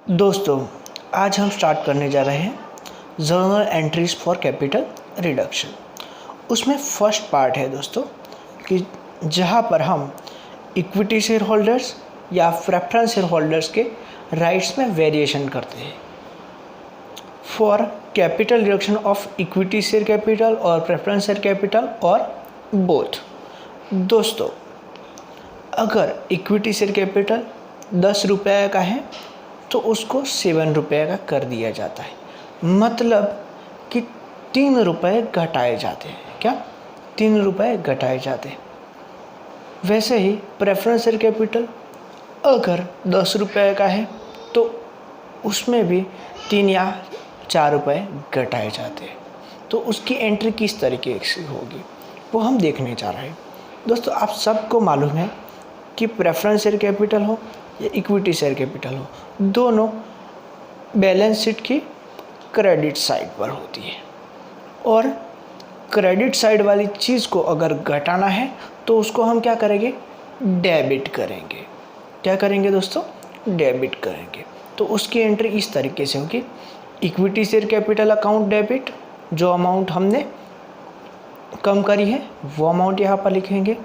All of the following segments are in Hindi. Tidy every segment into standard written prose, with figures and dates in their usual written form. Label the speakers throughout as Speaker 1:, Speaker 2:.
Speaker 1: दोस्तों, आज हम स्टार्ट करने जा रहे हैं journal entries for capital reduction. उसमें फर्स्ट पार्ट है दोस्तों कि जहां पर हम इक्विटी शेयर होल्डर्स या प्रेफरेंस शेयर होल्डर्स के राइट्स में वेरिएशन करते हैं for capital reduction of equity share capital और प्रेफरेंस शेयर कैपिटल और बोथ। दोस्तों, अगर इक्विटी शेयर कैपिटल 10 रुपये का है तो उसको 7 रुपये का कर दिया जाता है, मतलब कि 3 रुपये घटाए जाते हैं। क्या 3 रुपये घटाए जाते हैं। वैसे ही प्रेफरेंस शेयर कैपिटल अगर 10 रुपये का है तो उसमें भी 3 या 4 रुपये घटाए जाते हैं। तो उसकी एंट्री किस तरीके से होगी वो हम देखने जा रहे हैं। दोस्तों, आप सबको मालूम है कि प्रेफरेंस शेयर कैपिटल हो या इक्विटी शेयर कैपिटल हो, दोनों बैलेंस शीट की क्रेडिट साइड पर होती है और क्रेडिट साइड वाली चीज़ को अगर घटाना है तो उसको हम क्या करेंगे, डेबिट करेंगे। क्या करेंगे दोस्तों, डेबिट करेंगे। तो उसकी एंट्री इस तरीके से होगी, equity share capital account debit, जो अमाउंट हमने कम करी है वो अमाउंट यहाँ पर लिखेंगे।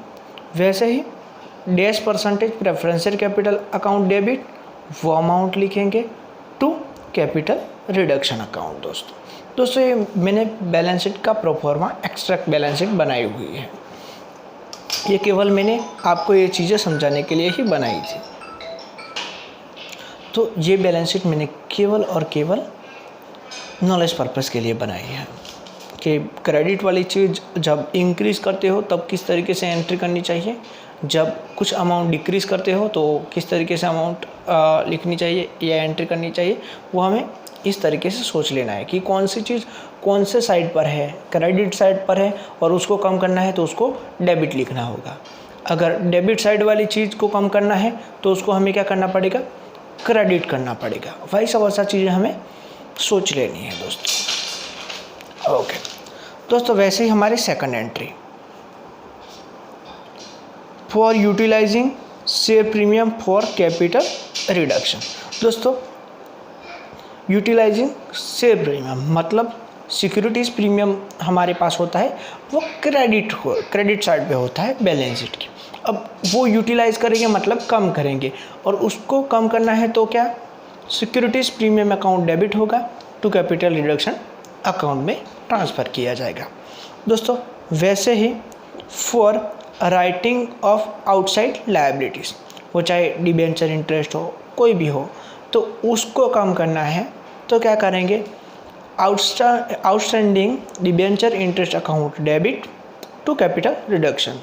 Speaker 1: वैसे ही %% preference share capital account debit, वो अमाउंट लिखेंगे टू कैपिटल रिडक्शन अकाउंट। दोस्तों ये मैंने बैलेंस शीट का प्रोफॉर्मा एक्सट्रैक्ट बैलेंस शीट बनाई हुई है। ये केवल मैंने आपको ये चीज़ें समझाने के लिए ही बनाई थी। तो ये बैलेंस शीट मैंने केवल और केवल नॉलेज पर्पस के लिए बनाई है कि क्रेडिट वाली चीज़ जब इंक्रीज़ करते हो तब किस तरीके से एंट्री करनी चाहिए, जब कुछ अमाउंट डिक्रीज़ करते हो तो किस तरीके से अमाउंट लिखनी चाहिए या एंट्री करनी चाहिए, वो हमें इस तरीके से सोच लेना है कि कौन सी चीज़ कौन से साइड पर है, क्रेडिट साइड पर है और उसको कम करना है तो उसको डेबिट लिखना होगा। अगर डेबिट साइड वाली चीज़ को कम करना है तो उसको हमें क्या करना पड़ेगा, क्रेडिट करना पड़ेगा। वैसा वैसा चीज़ें हमें सोच लेनी है दोस्तों। ओके दोस्तों, वैसे ही हमारी second entry for utilizing share premium for capital reduction. दोस्तों, यूटिलाइजिंग शेयर प्रीमियम मतलब सिक्योरिटीज़ प्रीमियम हमारे पास होता है, वो क्रेडिट साइड पे होता है बैलेंस शीट की। अब वो यूटिलाइज करेंगे मतलब कम करेंगे, और उसको कम करना है तो क्या, सिक्योरिटीज़ प्रीमियम अकाउंट डेबिट होगा टू कैपिटल रिडक्शन अकाउंट में ट्रांसफ़र किया जाएगा। दोस्तों, वैसे ही for writing off outside liabilities, वो चाहे डिबेंचर इंटरेस्ट हो कोई भी हो, तो उसको कम करना है तो क्या करेंगे, outstanding debenture interest account debit to capital reduction.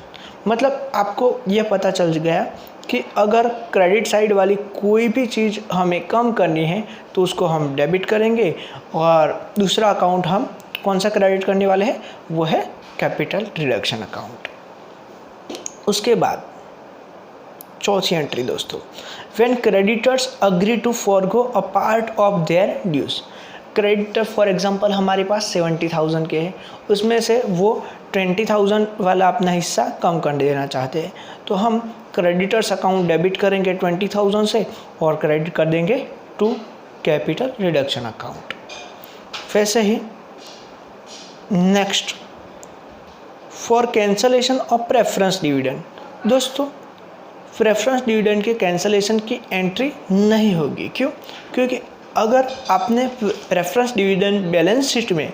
Speaker 1: मतलब आपको यह पता चल गया कि अगर क्रेडिट साइड वाली कोई भी चीज़ हमें कम करनी है तो उसको हम डेबिट करेंगे, और दूसरा अकाउंट हम कौन सा क्रेडिट करने वाले हैं, वो है कैपिटल रिडक्शन अकाउंट। उसके बाद चौथी एंट्री दोस्तों, when creditors agree to forgo a part of their dues. Creditor for example हमारे पास 70,000 के हैं, उसमें से वो 20,000 वाला अपना हिस्सा कम कर देना चाहते हैं, तो हम क्रेडिटर्स अकाउंट डेबिट करेंगे 20,000 से और क्रेडिट कर देंगे टू कैपिटल रिडक्शन अकाउंट। वैसे ही next for cancellation of preference dividend. दोस्तों, प्रेफरेंस डिविडेंड के कैंसलेशन की एंट्री नहीं होगी। क्यों? क्योंकि अगर आपने प्रेफरेंस डिविडेंड बैलेंस शीट में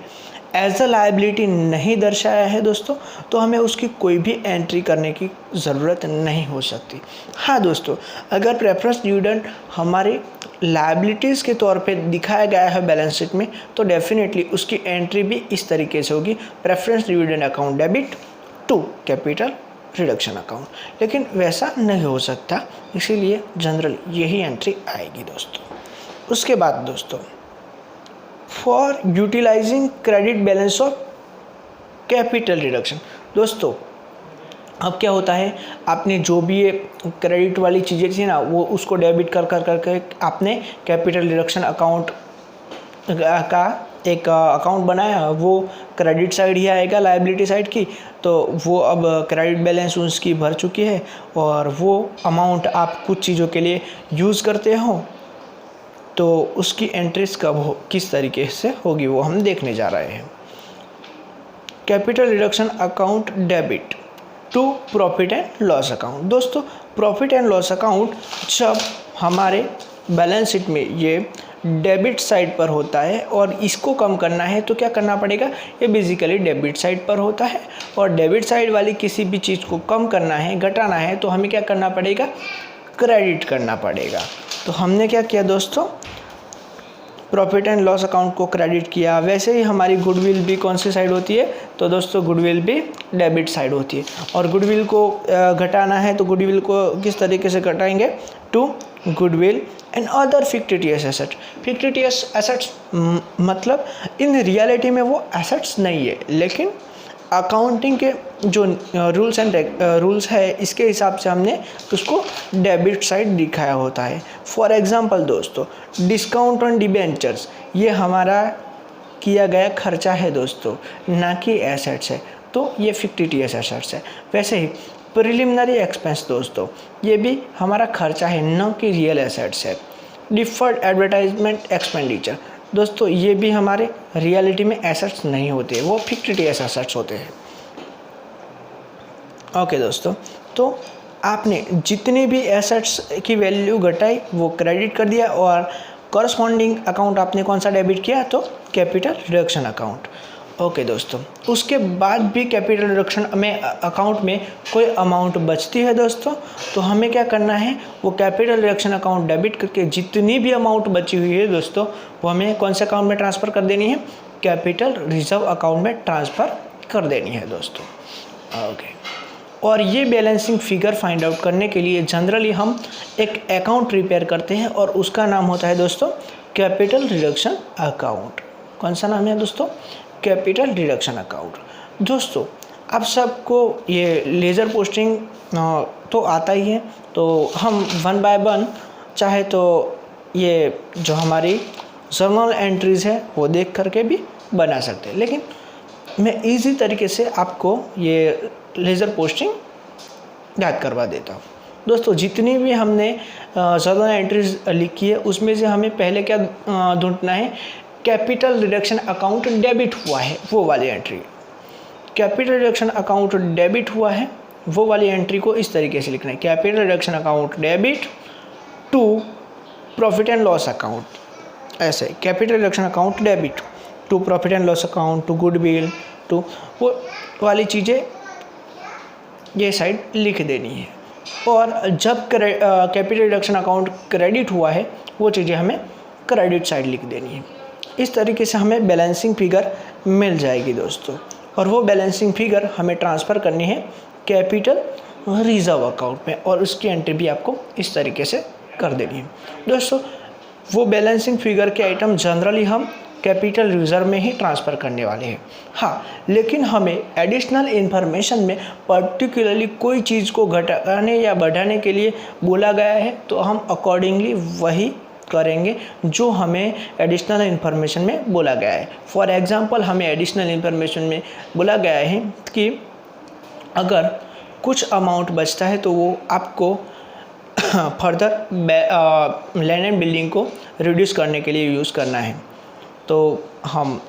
Speaker 1: एज अ लायबिलिटी नहीं दर्शाया है दोस्तों, तो हमें उसकी कोई भी एंट्री करने की ज़रूरत नहीं हो सकती। हाँ दोस्तों, अगर प्रेफरेंस डिविडेंड हमारे लायबिलिटीज़ के तौर पे दिखाया गया है बैलेंस शीट में, तो डेफिनेटली उसकी एंट्री भी इस तरीके से होगी, preference dividend account debit to capital reduction account. लेकिन वैसा नहीं हो सकता, इसीलिए जनरल यही एंट्री आएगी दोस्तों। उसके बाद दोस्तों, for utilizing credit balance of capital reduction. दोस्तों, अब क्या होता है, आपने जो भी ये क्रेडिट वाली चीज़ें थी ना, वो उसको डेबिट कर करके आपने कैपिटल रिडक्शन अकाउंट का एक अकाउंट बनाया, वो क्रेडिट साइड ही आएगा लायबिलिटी साइड की, तो वो अब क्रेडिट बैलेंस उसकी भर चुकी है और वो अमाउंट आप कुछ चीज़ों के लिए यूज़ करते हो तो उसकी एंट्रीज कब हो, किस तरीके से होगी वो हम देखने जा रहे हैं। Capital reduction account debit to profit and loss account. दोस्तों प्रॉफिट एंड लॉस अकाउंट जब हमारे बैलेंस शीट में ये डेबिट साइड पर होता है और इसको कम करना है तो क्या करना पड़ेगा, ये बेसिकली डेबिट साइड पर होता है और डेबिट साइड वाली किसी भी चीज़ को कम करना है, घटाना है तो हमें क्या करना पड़ेगा, क्रेडिट करना पड़ेगा। तो हमने क्या किया दोस्तों, प्रॉफिट एंड लॉस अकाउंट को क्रेडिट किया। वैसे ही हमारी गुडविल भी कौन सी साइड होती है, तो दोस्तों गुडविल भी डेबिट साइड होती है और गुडविल को घटाना है तो गुडविल को किस तरीके से घटाएंगे, to goodwill and other fictitious asset. Fictitious assets मतलब इन रियलिटी में वो एसेट्स नहीं है, लेकिन अकाउंटिंग के जो रूल्स है इसके हिसाब से हमने उसको डेबिट साइड दिखाया होता है। फॉर एग्जांपल दोस्तों डिस्काउंट ऑन डिबेंचर्स, ये हमारा किया गया खर्चा है दोस्तों, ना कि एसेट्स है, तो ये फिक्टिटियस एसेट्स है। वैसे ही प्रिलिमिनरी एक्सपेंस दोस्तों, ये भी हमारा खर्चा है, न कि रियल एसेट्स है। डिफर्ड एडवर्टाइजमेंट एक्सपेंडिचर दोस्तों, ये भी हमारे रियलिटी में एसेट्स नहीं होते, वो फिक्टिटियस एसेट्स होते हैं। ओके दोस्तों, तो आपने जितनी भी एसेट्स की वैल्यू घटाई वो क्रेडिट कर दिया और कॉरस्पॉन्डिंग अकाउंट आपने कौन सा डेबिट किया, तो कैपिटल रिडक्शन अकाउंट। ओके दोस्तों, उसके बाद भी कैपिटल रिडक्शन में अकाउंट में कोई अमाउंट बचती है दोस्तों, तो हमें क्या करना है, वो कैपिटल रिडक्शन अकाउंट डेबिट करके जितनी भी अमाउंट बची हुई है दोस्तों वो हमें कौन से अकाउंट में ट्रांसफ़र कर देनी है, कैपिटल रिजर्व अकाउंट में ट्रांसफ़र कर देनी है दोस्तों। ओके, और ये बैलेंसिंग फिगर फाइंड आउट करने के लिए जनरली हम एक अकाउंट प्रिपेयर करते हैं और उसका नाम होता है दोस्तों कैपिटल रिडक्शन अकाउंट। कौन सा नाम है दोस्तों, कैपिटल रिडक्शन अकाउंट। दोस्तों आप सबको ये लेज़र पोस्टिंग तो आता ही है, तो हम वन बाय वन चाहे तो ये जो हमारी जर्नल एंट्रीज़ है वो देख करके भी बना सकते हैं, लेकिन मैं इजी तरीके से आपको ये लेज़र पोस्टिंग याद करवा देता हूँ। दोस्तों जितनी भी हमने जर्नल एंट्रीज लिखी है उसमें से हमें पहले क्या ढूंढना है, कैपिटल रिडक्शन अकाउंट डेबिट हुआ है वो वाली entry. Capital reduction account debit हुआ है वो वाली एंट्री को इस तरीके से लिखना है, capital reduction account debit to profit and loss account. ऐसे capital reduction account debit to profit and loss account, to goodwill, to वो वाली चीज़ें ये साइड लिख देनी है। और जब कैपिटल रिडक्शन अकाउंट क्रेडिट हुआ है वो चीज़ें हमें क्रेडिट साइड लिख देनी है। इस तरीके से हमें बैलेंसिंग फिगर मिल जाएगी दोस्तों, और वो बैलेंसिंग फिगर हमें ट्रांसफ़र करनी है कैपिटल रिजर्व अकाउंट में और उसकी एंट्री भी आपको इस तरीके से कर देनी है। दोस्तों वो बैलेंसिंग फिगर के आइटम जनरली हम कैपिटल रिजर्व में ही ट्रांसफ़र करने वाले हैं। हाँ, लेकिन हमें एडिशनल इन्फॉर्मेशन में पर्टिकुलरली कोई चीज़ को घटाने या बढ़ाने के लिए बोला गया है तो हम अकॉर्डिंगली वही करेंगे जो हमें एडिशनल इन्फॉर्मेशन में बोला गया है। फॉर एग्जांपल हमें एडिशनल इन्फॉर्मेशन में बोला गया है कि अगर कुछ अमाउंट बचता है तो वो आपको फर्दर लैंड एंड बिल्डिंग को रिड्यूस करने के लिए यूज़ करना है, तो हम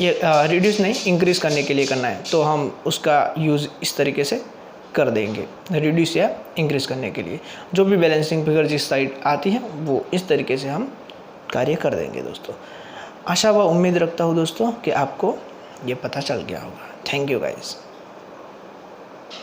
Speaker 1: ये रिड्यूस नहीं इंक्रीज़ करने के लिए करना है, तो हम उसका यूज़ इस तरीके से कर देंगे, रिड्यूस या इंक्रीज़ करने के लिए। जो भी बैलेंसिंग फिगर जिस साइड आती है वो इस तरीके से हम कार्य कर देंगे दोस्तों। आशा व उम्मीद रखता हूँ दोस्तों कि आपको ये पता चल गया होगा। Thank you guys.